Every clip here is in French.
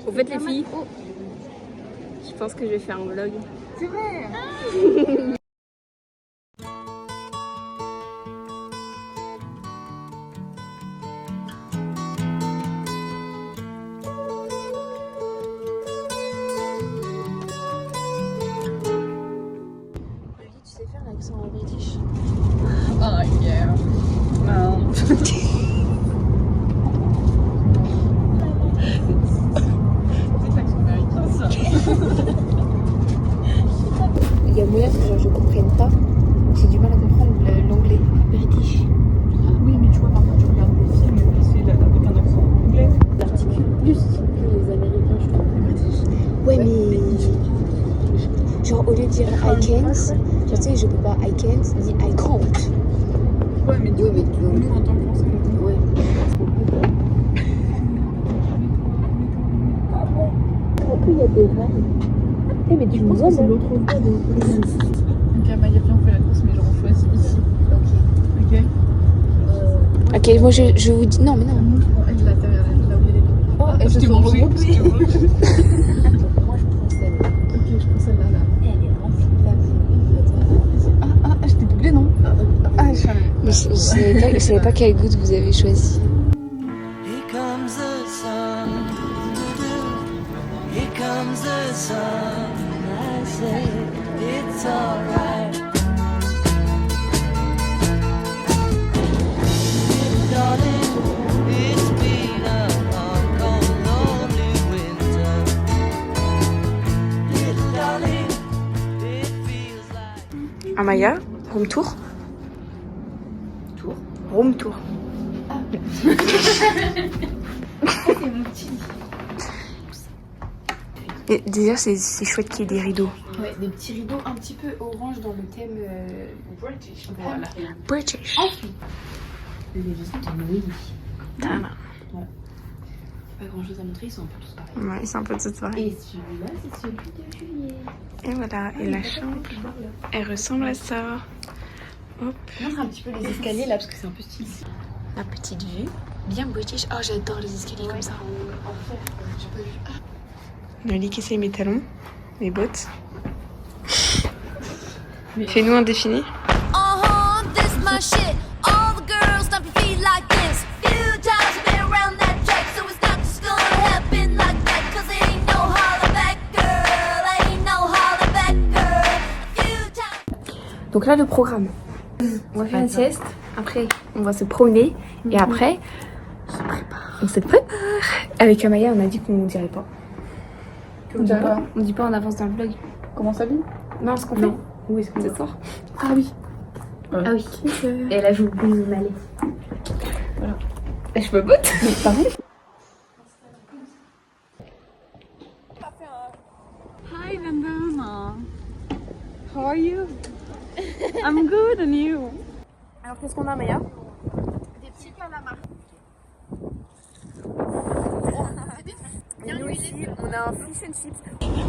Au fait les filles, je pense que je vais faire un vlog. C'est vrai. Tu sais faire l'accent british? Oh yeah. Non. C'est l'accent américain ça. Il y a moyen que genre, je comprenne pas. J'ai du mal à comprendre l'anglais british. Oui, mais tu vois, parfois tu regardes des films et c'est avec un accent anglais. L'articule plus que les Américains, je trouve. British. Ouais, mais genre au lieu de dire I can't, genre tu sais, je peux pas I can't, dis I can't. Ouais, mais nous, en tant que Français, on dit. Ouais. Après, il y a des vannes. Eh, mais tu me vois, c'est l'autre voix de. Ok, Maya, viens, on fait la course, mais genre on choisit ici. Ok. Ok, moi je vous dis. Non, mais non. Elle là derrière elle, là où il y a les deux. Oh, elle se t'ai sont mangé. regroupées. Je t'ai mangé. Moi je prends celle. Ok, je prends celle-là. Là. Elle est remplie de la Ah, je t'ai doublé, non? Ah, je savais. Mais je savais pas quelle goutte vous avez choisi. Here comes the sun. Here comes the sun. I say it's alright. Little darling, it's been a long, cold, lonely winter. Little darling, it feels like. Amaya, room tour. Room tour. Et déjà, c'est chouette qu'il y ait des rideaux. Ouais, des petits rideaux un petit peu orange dans le thème British. Voilà. British. Ensuite, les vêtements de Noélie. Tana. Pas grand chose à montrer, ils sont un peu tous pareils. Ouais, c'est un peu de cette soirée. Et celui-là, c'est celui de Juliet. Et voilà, et la chambre, elle ressemble à ça. Hop, Montre un petit peu les escaliers là, parce que c'est un peu stylé. la petite vue. Bien British. Oh, j'adore les escaliers comme ça. En fer, j'ai pas vu. Noélie qui essaye mes talons, mes bottes. Fais-nous un défini. This my shit. All the girls stomp your feet like this. Few times I've been around that track, so it's not just gonna happen like that. Cause ain't no holler back, girl. Ain't no holler back, girl. Few times. Donc là, le programme. On va faire une sieste. Après, on va se promener. Et après, on se prépare. Avec Amaya, on a dit qu'on dirait pas. On dirait pas. On dit pas en avance dans le vlog. Comment ça, vie? Non, ce qu'on fait. Non. Où est-ce qu'on Ce va? soir. Ah oui. Ah oui. Et elle a joué au malais. Voilà. Et je me botte. Pardon? Hi Vandana. How are you? I'm good and you? Alors, qu'est-ce qu'on a, Maya? Et nous ici, on a un fish and chips.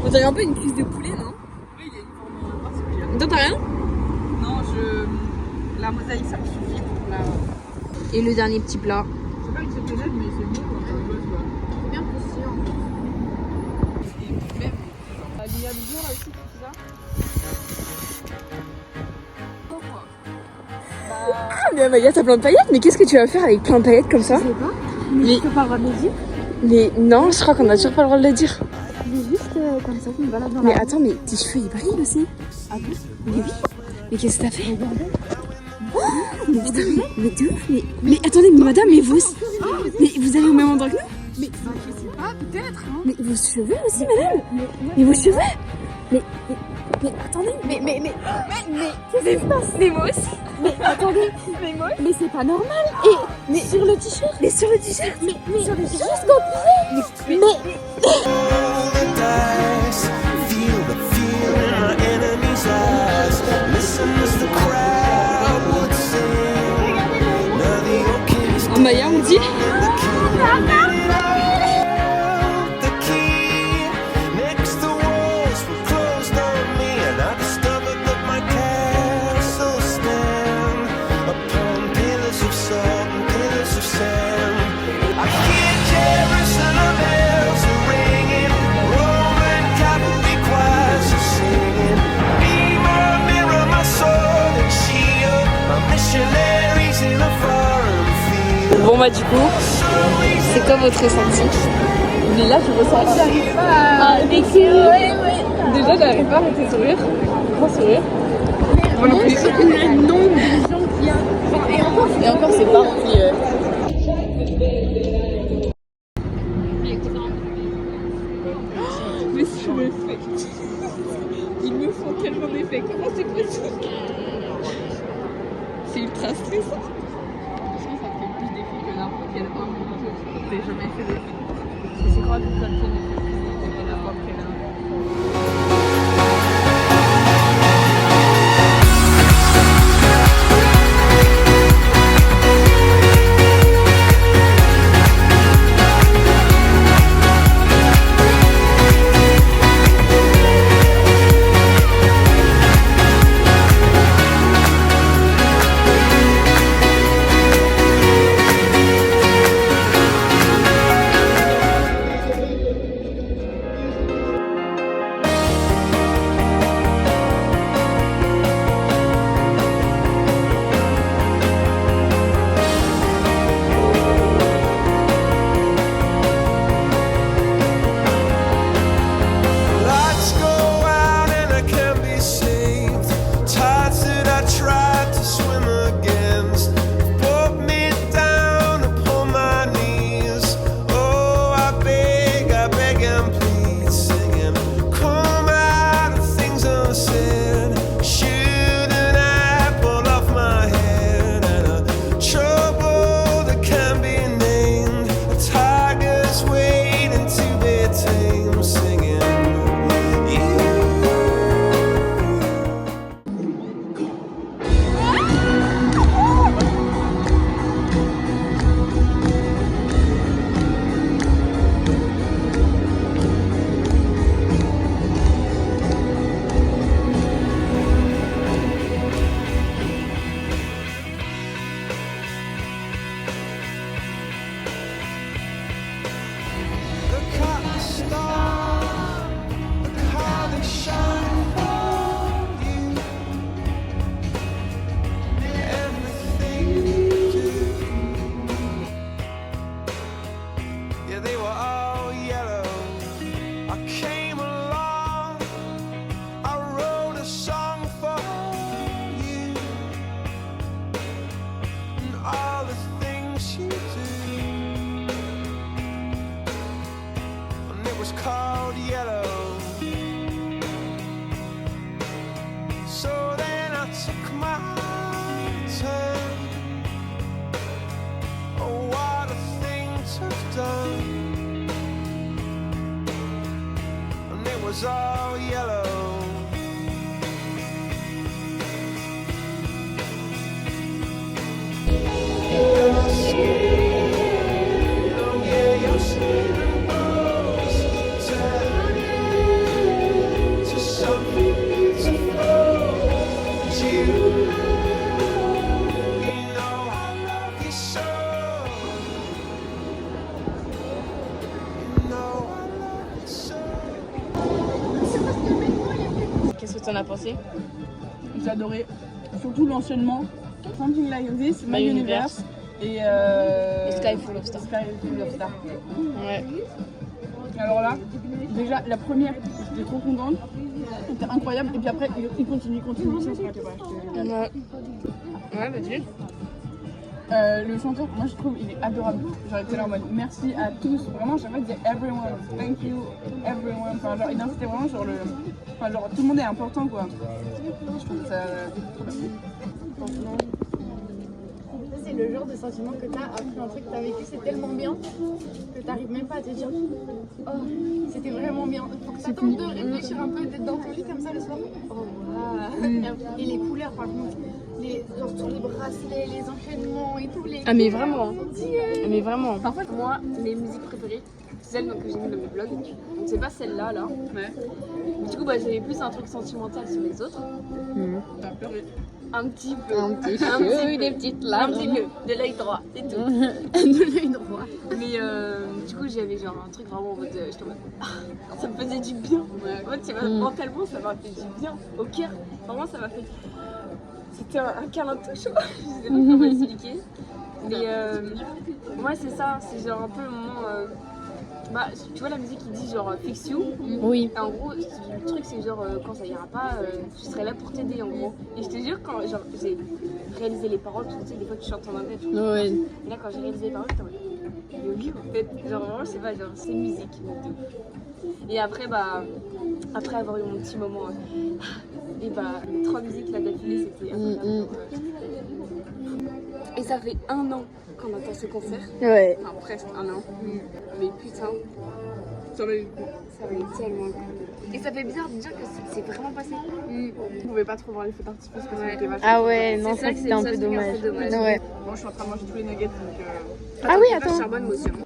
On dirait un peu une cuisse de poulet, non? Oui, il y a une forme particulière. Toi, t'as rien? Non, la mosaïque, ça me suffit pour la. Et le dernier petit plat. C'est pas exceptionnel, mais c'est bon quand tu vois. C'est bien croustillant. Et même. Il y a du jour là aussi, tout ça. Ah, mais Maya, t'as plein de paillettes? Mais qu'est-ce que tu vas faire avec plein de paillettes comme ça? Je sais pas. Mais tu peux pas le droit de le dire. Mais non, je crois qu'on a toujours pas le droit de le dire. Mais juste comme ça, je me balade dans Mais la. attends, mais tes cheveux ils brillent aussi. Ah bon? Mais oui. Mais qu'est-ce que t'as fait? Regardez. Oh, mais putain, mais de ouf, mais attendez, mais madame, mais vous aussi. Mais vous avez au même endroit que nous? Mais je sais pas, peut-être. Hein. Mais vos cheveux aussi, madame? Mais vos cheveux? Mais attendez, mais qu'est-ce qui se passe? Mais moi aussi. Mais attendez, mais c'est pas normal. Et mais sur le t-shirt? Mais sur le t-shirt? Mais sur le t-shirt? Jusqu'au pied? Mais The dice, feel the fear in our enemies' eyes. Listen as the crowd would sing. Now the old king's Maya, on dit? the key. Next the walls were closed on me, and I discovered that my castle stand upon pillars of salt and pillars of sand. I hear Jerusalem bells. moi du coup. C'est quoi votre ressenti? Mais là, je ressens. J'arrive pas à. Déjà, j'arrive pas à arrêter de sourire. Grand sourire. Moi non plus. Le nombre de gens qu'il y a. Enfin, Et encore, c'est pas rempli. Mais si je le fais. Ils me font tellement d'effets. Comment c'est possible? C'est ultra stressant. Franchement, ça me fait plus d'effets que n'importe quel homme. J'ai jamais fait d'effets. C'est quoi que ça me fait plus d'effets que n'importe quel homme? Lights go out and I can't be saved. Tides that I tried to swim against brought me down upon my knees. Oh, I beg and plead, singing, come out of things unsaid. Shoot an apple off my head and a trouble that can't be named. A tiger's waiting to be tamed, singing. The cotton star, the car that shine for you, everything you do. Yeah, they were all yellow. I came along, I wrote a song for you, and all the things you do. And it was called Yellow. So then I took my turn. Oh, what a thing to have done. And it was all yellow. Your skin, oh yeah, your skin rose to something beautiful. You know I love you so. You know I love you so. Qu'est-ce que tu en as pensé? J'ai adoré. Surtout l'enchaînement. Something Like This, My Universe et Sky Full of Stars. Sky Full of Stars. Ouais. Alors là, déjà la première, j'étais trop contente. C'était incroyable. Et puis après, il continue. Ça, Ouais, vas-y. le chanteur, moi je trouve il est adorable. Genre, il était là en mode merci à tous. Vraiment, chaque fois il disait everyone, thank you, everyone. Enfin, genre, il incitait vraiment sur le. Enfin, genre, tout le monde est important quoi. Je trouve ça trop bien. Franchement, ça c'est le genre de sentiment que t'as après un truc que t'as vécu, c'est tellement bien que t'arrives même pas à te dire oh, c'était vraiment bien. Faut que t'attendes de réfléchir un peu, d'être dans ton lit comme ça le soir. Oh, wow. Et les couleurs par contre, genre tous les bracelets, les enchaînements et tout. Ah mais vraiment. Mon Dieu. Mais vraiment. En fait, moi, mes musiques préférées, c'est celles que j'ai mis dans mes blogs. Donc c'est pas celle-là, là. Ouais. Mais du coup, bah, j'avais plus un truc sentimental sur les autres. T'as pleuré. Un petit peu. Un petit peu, peu. des petites Un larmes. petit peu. De l'œil droit, c'est tout. De l'œil droit. Mais du coup, j'avais genre un truc vraiment en mode. J'étais en mode. Ah, ça me faisait du bien. En fait, mentalement, ça m'a fait du bien. Au cœur, vraiment, ça m'a fait. C'était un câlin tout chaud. Je sais pas comment expliquer. Mais Ouais, c'est ça, c'est genre un peu le moment. Bah, tu vois la musique qui dit genre Fix You. Oui. Et en gros, le truc c'est genre quand ça ira pas, je serai là pour t'aider en gros. Et je te jure, quand genre, j'ai réalisé les paroles, tu sais, des fois tu chantes en anglais, tu vois. Ouais. Et là, quand j'ai réalisé les paroles, j'étais en mode yogi en fait. Genre vraiment, je sais pas, genre c'est musique. de ouf. Et après, bah, après avoir eu mon petit moment, et bah, les 3 musiques là d'affilée, c'était incroyable. Et ça fait 1 an qu'on attend ce concert. Ouais. Enfin, presque 1 an. Mais putain, Ça va être cool. ça valait tellement le coup. Et ça fait bizarre de dire que c'est vraiment passé. On pouvait pas trop voir les feux d'artifice parce que c'était vachement. Ah ouais, non, C'est ça ça que c'était un c'est- peu ça, c'est un dommage. peu dommage. Ouais. Moi je suis en train de manger tous les nuggets donc. Ah oui, Pas attends. charbonne moi aussi. Hein.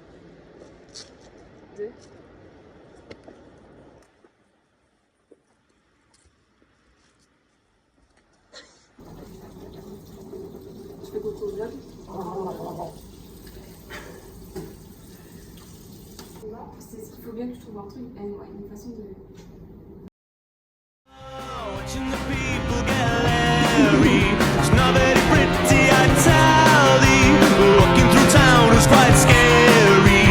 Je fais beaucoup au vlog. Il faut bien que je trouve un truc, une façon de. Watching the people get leery. It's not very pretty, I tell thee. Walking through town is quite scary.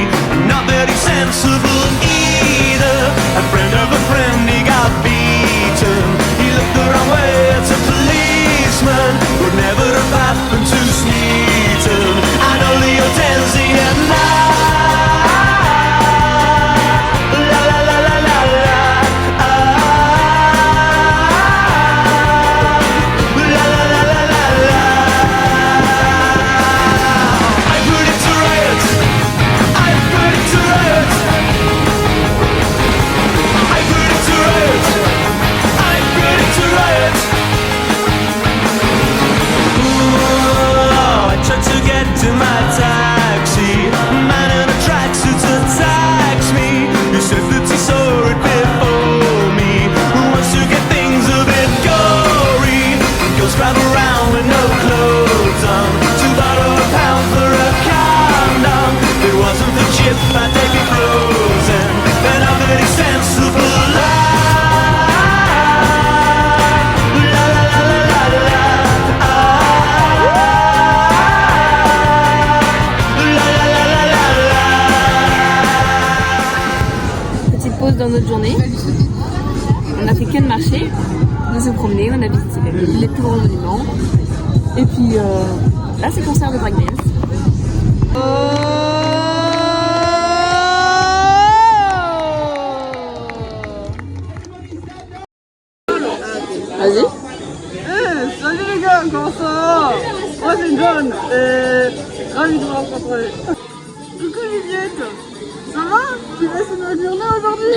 Not very sensible either. A friend of a friend, he got beaten. He looked the wrong way at a policeman. Would never have happened to Smeaton. I know Leo Tenzi and la la la la la la. To my taxi, man in a tracksuit attacks me. He says that he saw it before me. Who wants to get things a bit gory? Girls drive around with no clothes on. £2 for a condom. If it wasn't for Chip, I'd take it frozen. Then I'm very sensible. La la la la la la. Petite pause dans notre journée. On a fait que de marcher, de se promener, on a visité les plus grands monuments. Et puis là c'est concert de breakdance. Vas-y. Salut les gars, comment ça va? Moi c'est John et ravi de vous rencontrer. Coucou Juliette, ça va? Tu passes une bonne journée aujourd'hui?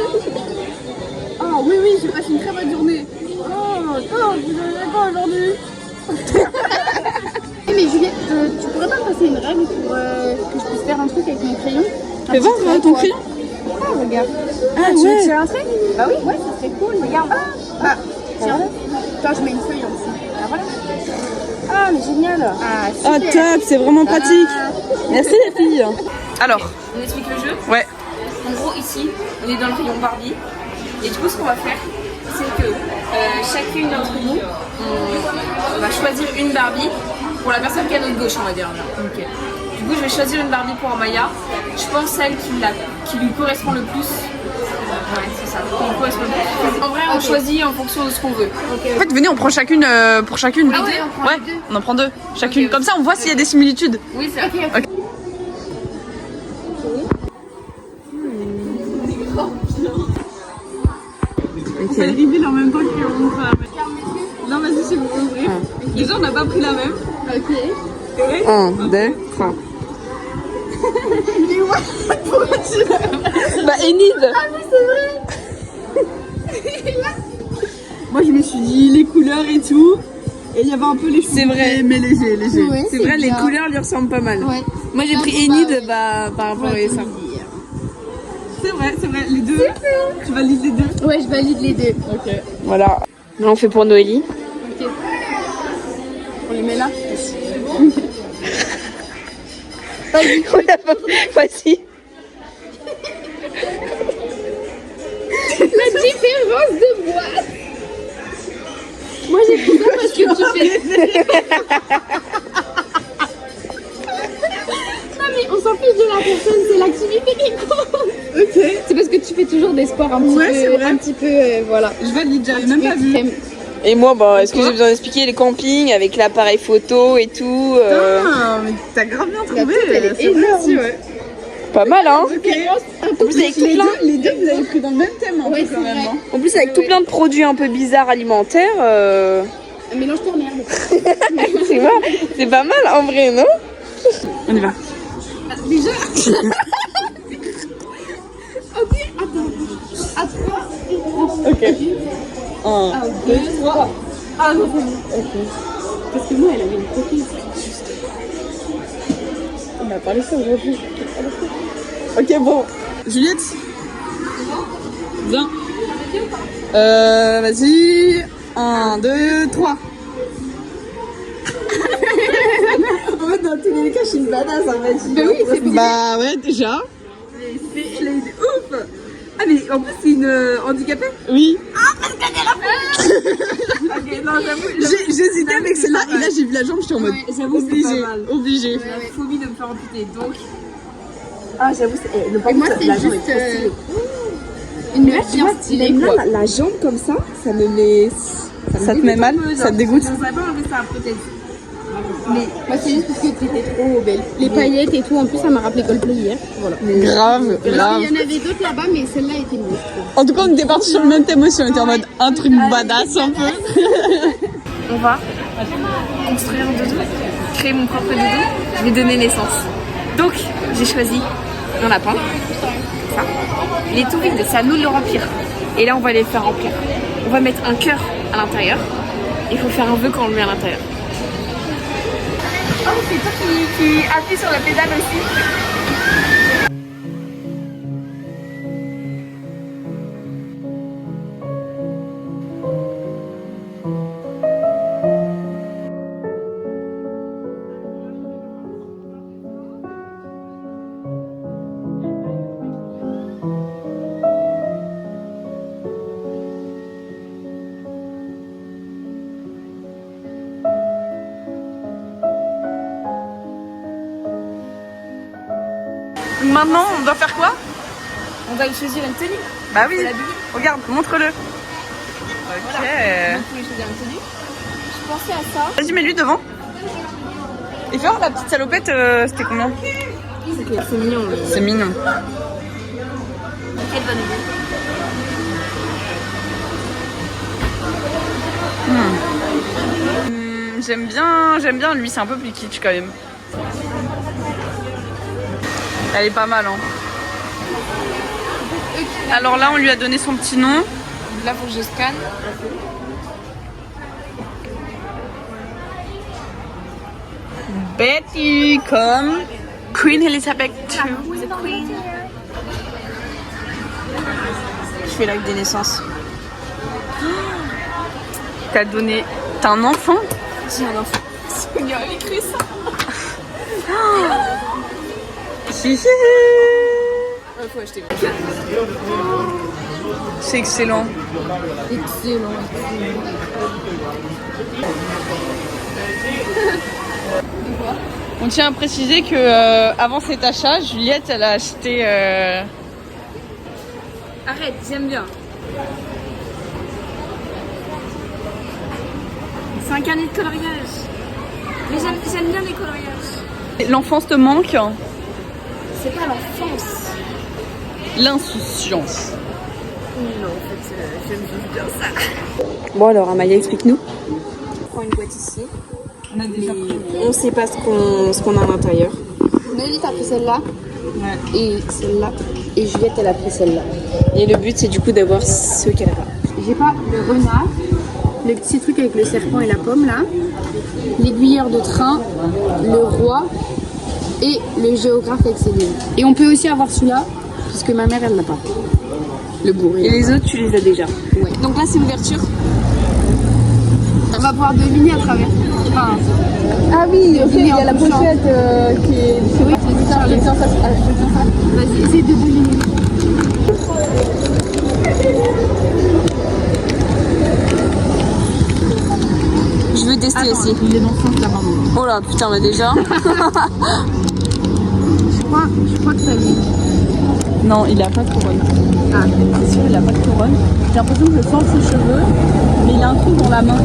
Ah oui oui, j'ai passé une très bonne journée. Oh top, vous avez quoi aujourd'hui? Mais Juliette, tu pourrais pas me passer une règle pour que je puisse faire un truc avec mon crayon? Fais voir ton crayon. Ah, regarde. Ah Tu veux ouais. tirer un trait? Bah oui, ouais, ça serait cool. Regarde. Ah, tiens. Toi, je mets une feuille en dessous. Ah, voilà. Ah, mais génial. Ah, Oh super. top, c'est vraiment pratique. Merci les filles. Alors, On explique le jeu. ouais. En gros ici, on est dans le rayon Barbie. Et du coup ce qu'on va faire, c'est que chacune d'entre nous, on va choisir une Barbie pour la personne qui est à notre gauche, on va dire. Ok. Du coup je vais choisir une Barbie pour Amaya. Je pense celle qui lui correspond le plus. Ouais, c'est ça. Qui lui correspond le plus. En vrai, on choisit en fonction de ce qu'on veut. En fait, venez, on prend chacune pour chacune. Ah ouais, on prend les deux. On en prend 2 chacune. Ok. Comme ça, on voit s'il y a des similitudes. Oui, c'est ok. Ok. On fait le reveal en même temps qu'on ouvre la même. Non, vas-y, c'est vous ouvrir. Déjà, on n'a pas pris la même. Ok. 1, 2, 3. Bah Enid. Moi, je me suis dit les couleurs et tout. Et il y avait un peu les cheveux. C'est vrai. Mais léger, léger. Ouais, C'est vrai, les bien. couleurs lui ressemblent pas mal. Ouais. Moi j'ai Ah, pris bon, Enid bah, par rapport à ça. C'est vrai, les deux. Tu valides les deux? Ouais, je valide les deux. Ok. Voilà. Là on fait pour Noélie. Ok. On les met là. Voici. La différence de boîte. Moi j'ai pris ça parce que tu fais. Non mais on s'en fiche de la personne, c'est l'activité qui compte. Ok. C'est parce que tu fais toujours des sports un petit Ouais, c'est peu, vrai. un petit peu, voilà. Je valide, j'avais même pas vu. Extrême. Et moi, bah, est-ce que j'ai besoin d'expliquer les campings avec l'appareil photo et tout Ah, mais t'as grave bien trouvé. toute, elle est c'est vrai énorme. aussi, ouais. Pas mal, hein. Ok. En plus, avec tout plein, Les deux, vous avez pris dans le même thème, un Ouais, peu c'est quand même. vrai. Hein. en plus, avec tout plein de produits un peu bizarres alimentaires. Mélange-toi merde. C'est vrai, c'est pas mal en vrai, non? On y va. Déjà. Ok, attends. À 3. Ok. 1, 2, 3. Ah non, c'est bon. Parce que moi, elle avait une copine. On a parlé ça aujourd'hui. Ok, bon. Juliette. Viens. Vas-y. 1, 2, 3. En fait, dans tous les cas, je suis une badass en fait. Bah oui, c'est bien. Bah ouais, déjà. C'est ouf! Ah, mais en plus, c'est une handicapée? Oui. Ok, non, j'avoue. J'hésitais avec celle-là et là j'ai vu la jambe, j'étais en mode J'avoue, c'est obligé, pas mal. obligé. J'ai la phobie de me faire amputer, donc. Ah, j'avoue, c'est. Le Et moi, c'est juste une meuf bien stylée, quoi. La jambe comme ça me met. Ça te met mal? Ça te dégoûte? Je ne savais pas enlever ça, peut-être. Mais moi, c'est juste parce que t'étais trop belle. Les paillettes et tout, en plus, ça m'a rappelé Coldplay hier. Voilà. Grave, grave. Il y en avait d'autres là-bas, mais celle-là était mieux, je trouve. En tout cas, on était partis sur le même thème aussi, on était en mode un truc badass un peu. On va construire un doudou, créer mon propre doudou. Je vais donner naissance. Donc, j'ai choisi un lapin. Ça. Il est tout vide, c'est à nous de le remplir. Et là, on va les faire remplir. On va mettre un cœur à l'intérieur. Il faut faire un vœu quand on le met à l'intérieur. Oh, c'est toi qui appuie sur la pédale aussi. Maintenant, on doit faire quoi? On va y choisir une tenue. Bah oui, Faut l'habiller. regarde, montre-le. Ok. Donc, on va choisir une tenue. Je pensais à ça. Vas-y, mets-lui devant. Et faire la petite salopette, c'était combien? C'est mignon, mais. C'est mignon. Quelle bonne idée. J'aime bien lui, c'est un peu plus kitsch quand même. Elle est pas mal, hein. Alors là, on lui a donné son petit nom. Là, faut que je scanne. Betty comme Queen Elizabeth II. Je fais l'acte des naissances. T'as un enfant? J'ai un enfant. C'est mignon, elle écrit ça. Faut acheter. C'est excellent. Excellent. On tient à préciser que avant cet achat, Juliette, elle a acheté. Arrête, j'aime bien. C'est un carnet de coloriage. Mais j'aime bien les coloriages. L'enfance te manque? C'est pas l'enfance. L'insouciance. Non, en fait, j'aime bien ça. Bon alors, Amaya, explique-nous. On prend une boîte ici. On a déjà pris. On sait pas ce qu'on a à l'intérieur. Nelly, t'as pris celle-là. Ouais. Et celle-là. Et Juliette, elle a pris celle-là. Et le but, c'est du coup d'avoir ce qu'elle a pas. J'ai pas le renard, le petit truc avec le serpent et la pomme là, l'aiguilleur de train, le roi et le géographe avec ses livres. Et on peut aussi avoir celui-là, puisque ma mère elle l'a pas. Le bourré. Et les autres, tu les as déjà. Ouais. Donc là, c'est l'ouverture. On va pouvoir deviner à travers. Enfin, Ah oui, ok, il y a la pochette qui est. oui, c'est ça. Vas-y, essaye de deviner. Je veux tester aussi. Il est dans le sens là-bas. Oh là, putain, mais déjà. Je crois que ça dit. Non, il a pas de couronne. Ah. C'est sûr, il a pas de couronne. J'ai l'impression que je sens ses cheveux, mais il a un truc dans la main.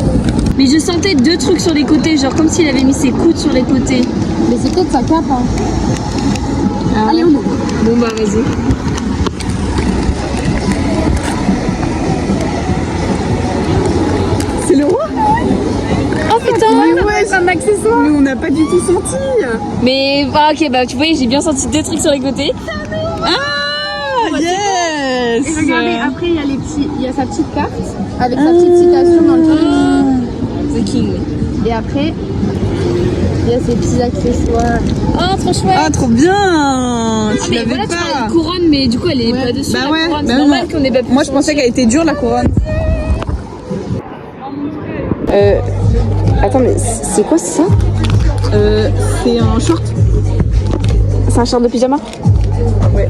Mais je sentais 2 trucs sur les côtés, genre comme s'il avait mis ses coudes sur les côtés. Mais c'est peut-être sa cape, hein. Ah, allez, on ouvre. Bon bah vas-y. C'est le roi? Oh putain, Mais ouais, c'est un accessoire. Mais on n'a pas du tout senti. Mais bah, ok, bah tu voyais, j'ai bien senti 2 trucs sur les côtés. Ah, yes. Et regardez, après il y a les petits, il y a sa petite carte avec sa petite citation dans le truc. The King. Et après, il y a ses petits accessoires. Oh, trop chouette. Ah, trop bien. Tu Mais l'avais voilà, tu pas. parles de couronne, mais du coup elle est pas dessus. Bah la ouais, couronne. bah C'est non. normal qu'on ait pas pu Moi je pensais qu'elle était dure la couronne. Attends, mais c'est quoi ça? C'est un short. C'est un short de pyjama? Ouais.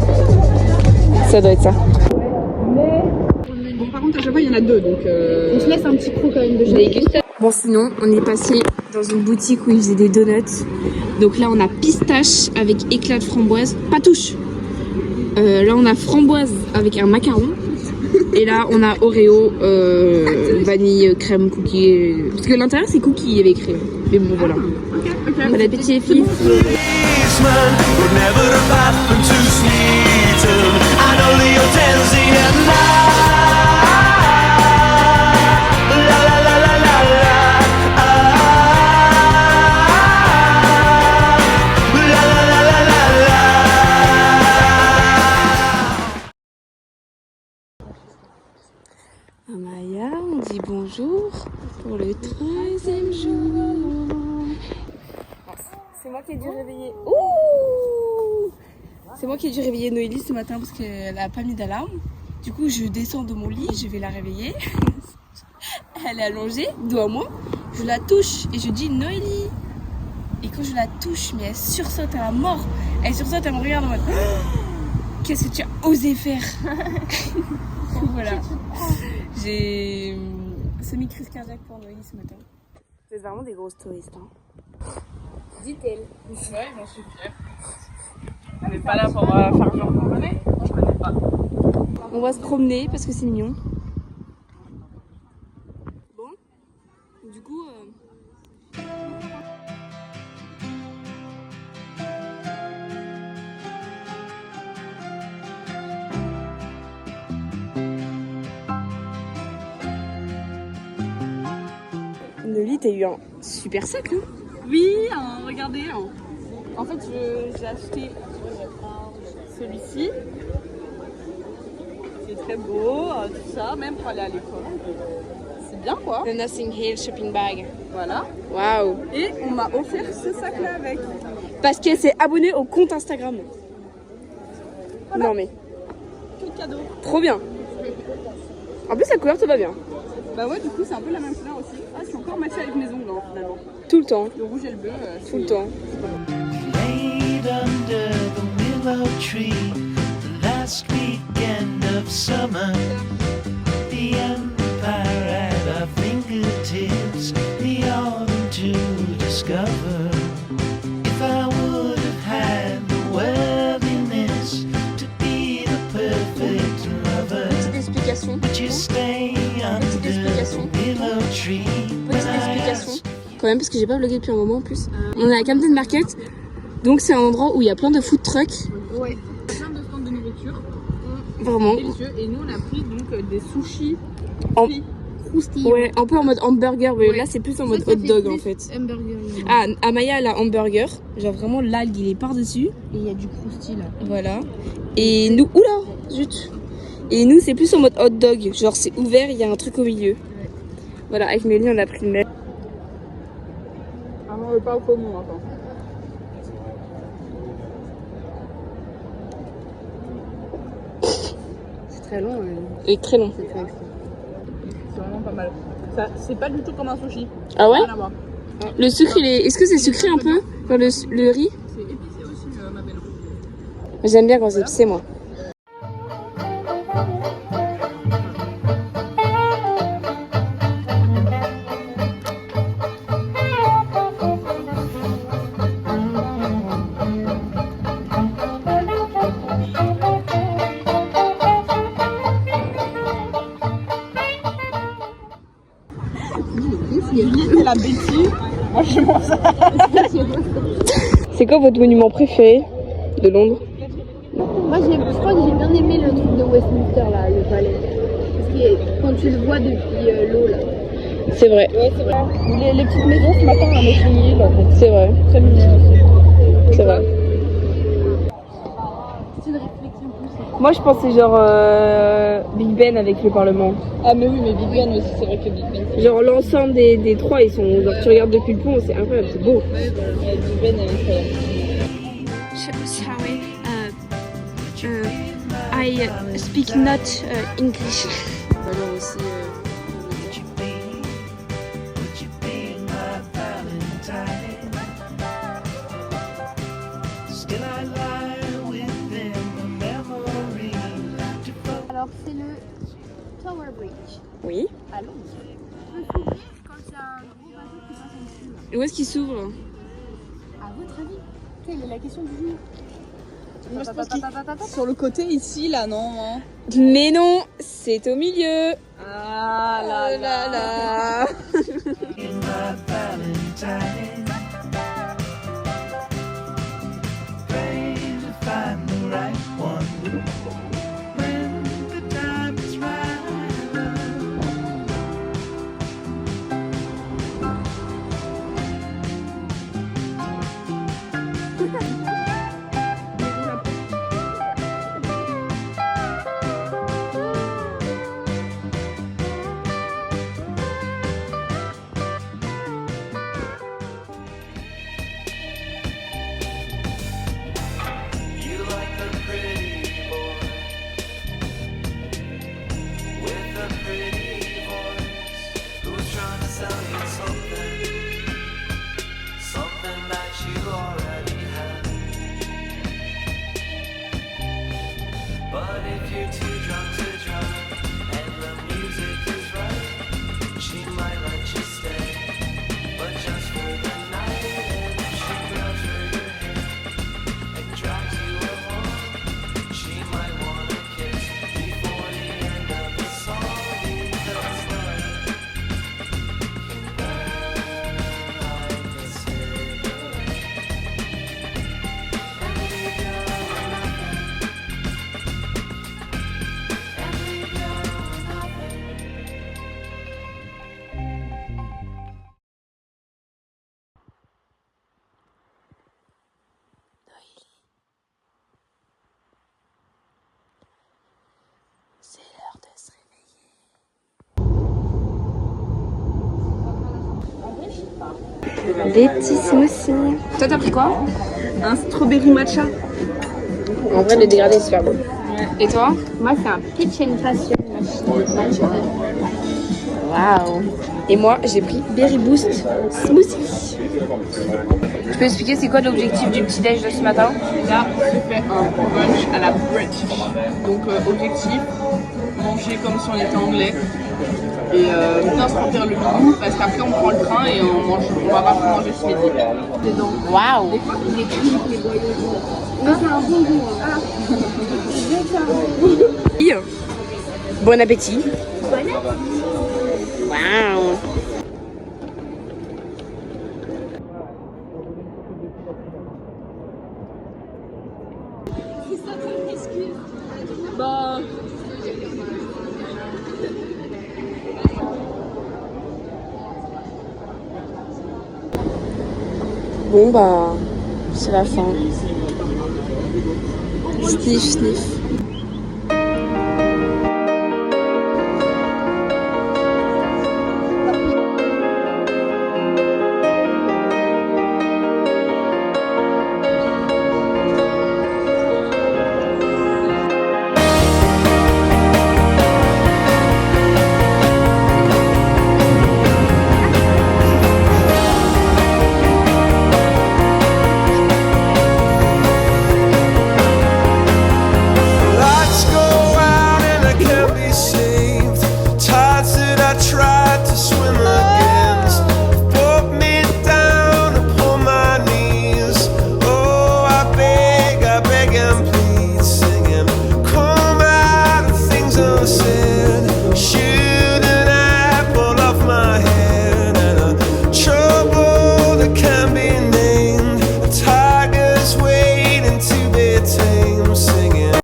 Ça doit être ça. Bon, par contre, à chaque fois, il y en a 2, donc. On se laisse un petit coup quand même de chaque. Bon, sinon, on est passé dans une boutique où ils faisaient des donuts. Donc là, on a pistache avec éclat de framboise. Pas touche. Là, on a framboise avec un macaron. Et là, on a Oreo, vanille, crème, cookie. Parce que l'intérieur, c'est cookie, il y avait écrit. Mais bon, voilà. Bon appétit, les filles. Policeman would never have happened to Smeaton. I know the hotel's in at night. La la la la la la. La la la la la la. Amaya, on dit bonjour pour le 13e jour. C'est moi qui ai dû réveiller. Ouh! C'est moi qui ai dû réveiller Noélie ce matin parce qu'elle a pas mis d'alarme. Du coup, je descends de mon lit, je vais la réveiller. Elle est allongée, dos à moi. Je la touche et je dis Noélie. Et quand je la touche, mais elle sursaute à la mort. Elle sursaute, elle me regarde en mode qu'est-ce que tu as osé faire? Voilà. J'ai semi-crise cardiaque pour Noélie ce matin. Vous êtes vraiment des grosses touristes, hein. Dit-elle. Ouais, j'en suis fière. On n'est pas là pour faire genre qu'on connaît. Moi, je connais pas. On va se promener parce que c'est mignon. Bon, du coup... Noélie, t'as eu un super sac, hein? Oui, regardez. En fait, j'ai acheté celui-ci. C'est très beau, tout ça, même pour aller à l'école. C'est bien quoi. The Nothing Hill shopping bag. Voilà. Waouh! Et on m'a offert ce sac-là avec. Parce qu'elle s'est abonnée au compte Instagram. Voilà. Non mais, Quel cadeau. trop bien! En plus, la couleur te va bien. Bah ouais, du coup, c'est un peu la même couleur aussi. Ah, je suis encore matchée avec mes ongles, finalement. Tout le temps. Le rouge et le bleu, Tout le temps. Laid under the willow tree, the last weekend of summer. The empire at our fingertips, the autumn to discover. If I would have had the worthiness to be the perfect lover, Petite explication. would you stay under the willow tree? Petite explication. Quand même, parce que j'ai pas vlogué depuis un moment en plus. On est à Camden Market. Donc c'est un endroit où il y a plein de food trucks. Ouais. Plein de stands de nourriture. Vraiment. Délicieux. Et nous, on a pris donc des sushis. En- Croustillant. Ouais, un peu en mode hamburger. Mais Ouais. là, c'est plus en Ça, mode ça hot dog plus en fait. Hamburger. Ah, Amaya, elle a hamburger. Genre vraiment, l'algue, il est par-dessus. Et il y a du croustillant là. Voilà. Et nous... Oula! Zut! Et nous, c'est plus en mode hot dog. Genre, c'est ouvert, il y a un truc au milieu. Voilà, avec Mélie, on a pris le même. Ah non, pas au commun, attends. C'est très long. Et très long. C'est très extra. C'est vraiment pas mal. Ça, c'est pas du tout comme un sushi. Ah ouais? Rien à voir. Le sucre, il est... Est-ce que c'est sucré un peu? Genre le riz? C'est épicé aussi, ma belle. J'aime bien quand c'est épicé, moi. C'est la Betty. Moi je mange ça. C'est quoi votre monument préféré de Londres? Moi, je crois que j'ai bien aimé le truc de Westminster, là, le palais. Parce que quand tu le vois depuis l'eau, là. C'est vrai. Ouais, c'est vrai. Les petites maisons ce matin à Notting Hill en fait. C'est vrai. Très mignon aussi. C'est vrai. C'est une réflexion poussée. Moi je pensais genre Big Ben avec le Parlement. Ah mais oui, mais Big Ben aussi, c'est vrai que Big Ben. Genre l'ensemble des trois, ils sont. Genre tu regardes depuis le pont, c'est incroyable, c'est beau. Big Ben est incroyable. Sorry, I speak not English. Alors aussi. Still I lie within the memory. Alors, c'est le Tower Bridge Oui. à Londres. Il peut s'ouvrir quand il y a un gros bateau qui passe en dessous. Et où est-ce qu'il s'ouvre? À votre avis, quelle est la question du jour? Moi, je pense qu'il- Sur le côté ici, là, non hein. Mais non, c'est au milieu. Ah là là là. In my Valentine. Praying to find the right one. When the time is right. You like a pretty boy with a pretty voice who's trying to sell you something that you already have. But if you're too drunk to drive and the music is right, she might let you stay, but just for the night. And if she grabs her your hair and drives you home, she might want a kiss before the end of the song. Because love can burn like a cigarette and leave you with nothing. And leave you with nothing. C'est l'heure de se réveiller. Des petits smoothies. Toi t'as pris quoi? Un strawberry matcha. En vrai le dégradé c'est super bon. Et toi? Moi, c'est un peach and passion. Waouh. Et moi j'ai pris Berry Boost Smoothie. Tu peux expliquer c'est quoi l'objectif du petit déj de ce matin? Là, je fais un brunch à la British. Donc, objectif, manger comme si on était anglais. Et bien se remplir le goût parce qu'après on prend le train et on va pas manger ce midi. Waouh. Mais c'est un bon goût. Hein. Bon appétit. Waouh. Bah, Bon bah c'est la fin. Sniff sniff.